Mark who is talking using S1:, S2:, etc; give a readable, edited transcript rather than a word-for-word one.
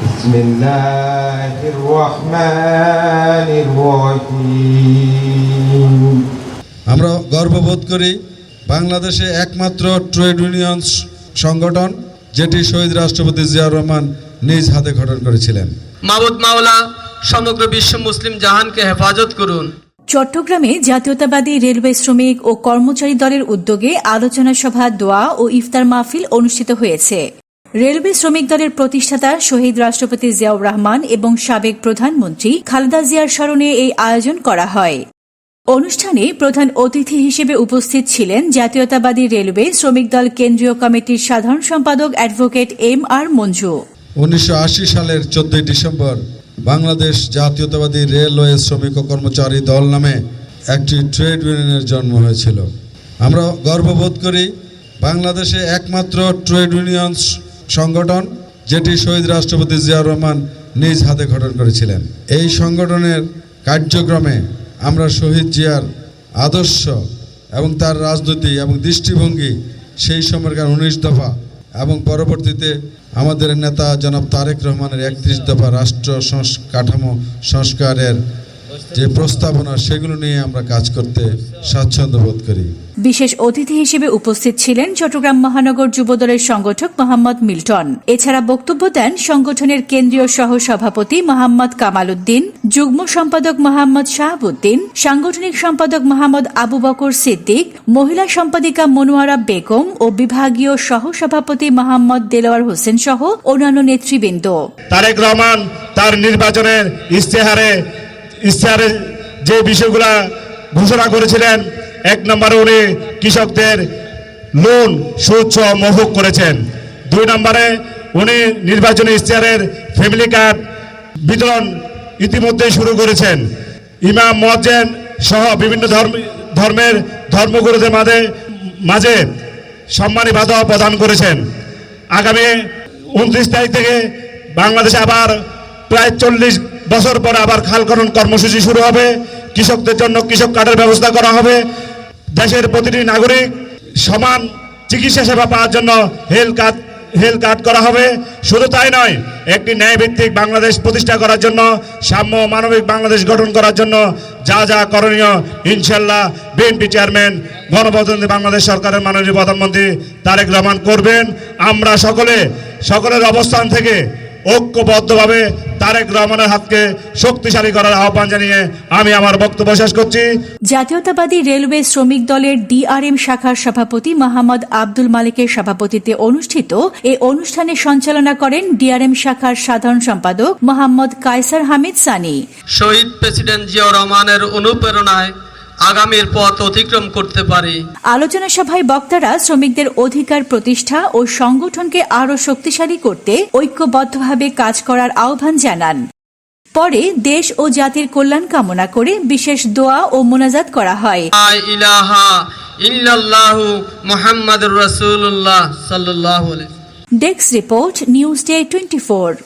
S1: بسم الله الرحمن الرحيم।
S2: আমরা গর্ববোধ করি বাংলাদেশে একমাত্র ট্রেড ইউনিয়ন সংগঠন যেটি শহীদ রাষ্ট্রপতি জিয়াউর রহমান নিজ হাতে গঠন করেছিলেন।
S3: মাবুদ মাওলা সমগ্র বিশ্ব মুসলিম জাহানকে হেফাজত করুন।
S4: চট্টগ্রামে জাতীয়তাবাদী রেলওয়ে শ্রমিক ও কর্মচারী দলের উদ্যোগে আলোচনা সভা, দোয়া ও ইফতার মাহফিল অনুষ্ঠিত হয়েছে। রেলওয়ে শ্রমিক দলের প্রতিষ্ঠাতা শহীদ রাষ্ট্রপতি জিয়াউর রহমান এবং সাবেক প্রধানমন্ত্রী খালেদা জিয়ার স্মরণে এই আয়োজন করা হয়। অনুষ্ঠানে প্রধান অতিথি হিসেবে উপস্থিত ছিলেন জাতীয়তাবাদী রেলওয়ে শ্রমিক দল কেন্দ্রীয় কমিটির সাধারণ সম্পাদক অ্যাডভোকেট M.R. মঞ্জু।
S2: 1980 সালের 14 ডিসেম্বর বাংলাদেশ জাতীয়তাবাদী রেলওয়ে শ্রমিক ও কর্মচারী দল নামে একটি ট্রেড ইউনিয়নের জন্ম হয়েছিল। আমরা গর্ববোধ করি বাংলাদেশে একমাত্র ট্রেড ইউনিয়ন সংগঠন যেটি শহীদ রাষ্ট্রপতি জিয়াউর রহমান নিজ হাতে গঠন করেছিলেন। এই সংগঠনের কার্যক্রমে আমরা শহীদ জিয়ার আদর্শ এবং তার রাজনীতি এবং দৃষ্টিভঙ্গি, সেই সময়কার 19 দফা এবং পরবর্তীতে আমাদের নেতা জনাব তারেক রহমানের 31 দফা রাষ্ট্র কাঠামো সংস্কারের যে প্রস্তাবনা, সেগুলো নিয়ে আমরা কাজ করতে স্বাচ্ছন্দ্য বোধ করি।
S4: বিশেষ অতিথি হিসেবে উপস্থিত ছিলেন চট্টগ্রাম মহানগর যুবদলের সংগঠক মোহাম্মদ মিল্টন। এছাড়া বক্তব্য দেন সংগঠনের কেন্দ্রীয় সহ সভাপতি মোহাম্মদ কামাল উদ্দিন, যুগ্ম সম্পাদক মোহাম্মদ শাহাবুদ্দিন, সাংগঠনিক সম্পাদক মোহাম্মদ আবু বকর সিদ্দিক, মহিলা সম্পাদিকা মনোয়ারা বেগম ও বিভাগীয় সহ সভাপতি মোহাম্মদ দেলোয়ার হোসেন সহ অন্যান্য নেতৃবৃন্দ।
S5: তারেক রহমান তার নির্বাচনের ইশতেহারে যে বিষয়গুলা ঘোষণা করেছিলেন, 1 নম্বরে উনি কৃষকদের লোন সুদ মওকুফ করেছেন। 2 নম্বরে উনি নির্বাচনী ইশতেহারের ফ্যামিলি কার্ড বিতরণ ইতিমধ্যে শুরু করেছেন। ইমাম মুয়াজ্জিন সহ বিভিন্ন ধর্মের ধর্মগুরুদের মাঝে সম্মানী ভাতা প্রদান করেছেন। আগামী 29 তারিখ থেকে বাংলাদেশে আবার প্রায় 40 বছর পরে আবার খাল খনন কর্মসূচি শুরু হবে। কৃষকদের জন্য কৃষক কার্ডের ব্যবস্থা করা হবে। দেশের প্রতিটি নাগরিক সমান চিকিৎসা সেবা পাওয়ার জন্য হেলথ কার্ড করা হবে। শুধু তাই নয়, একটি ন্যায়ভিত্তিক বাংলাদেশ প্রতিষ্ঠা করার জন্য, সাম্য মানবিক বাংলাদেশ গঠন করার জন্য যা যা করণীয় ইনশাল্লাহ বিএনপি চেয়ারম্যান গণপ্রজাতন্ত্রী বাংলাদেশ সরকারের মাননীয় প্রধানমন্ত্রী তারেক রহমান করবেন। আমরা সকলের অবস্থান থেকে ঐক্যবদ্ধভাবে তারেক রহমানের হাতকে শক্তিশালী করার আহ্বান জানিয়ে আমি আমার বক্তব্য শেষ করছি।
S4: জাতীয়তাবাদী রেলওয়ে শ্রমিক দলের ডিআরএম শাখার সভাপতি মোহাম্মদ আব্দুল মালিকের সভাপতিত্বে অনুষ্ঠিত এই অনুষ্ঠানে সঞ্চালনা করেন ডিআরএম শাখার সাধারণ সম্পাদক মোহাম্মদ কায়সার হামিদ সানি।
S3: শহীদ প্রেসিডেন্ট জিয়াউর রহমানের অনুপ্রেরণায় আগামীর পথ অতিক্রম করতে পারি।
S4: আলোচনা সভায় বক্তারা শ্রমিকদের অধিকার প্রতিষ্ঠা ও সংগঠনকে আরও শক্তিশালী করতে ঐক্যবদ্ধভাবে কাজ করার আহ্বান জানান। পরে দেশ ও জাতির কল্যাণ কামনা করে বিশেষ দোয়া ও মোনাজাত করা হয়।
S3: লা ইলাহা ইল্লাল্লাহু মুহাম্মাদুর রাসূলুল্লাহ সাল্লাল্লাহু আলাইহি।
S4: Desk report, news day 24।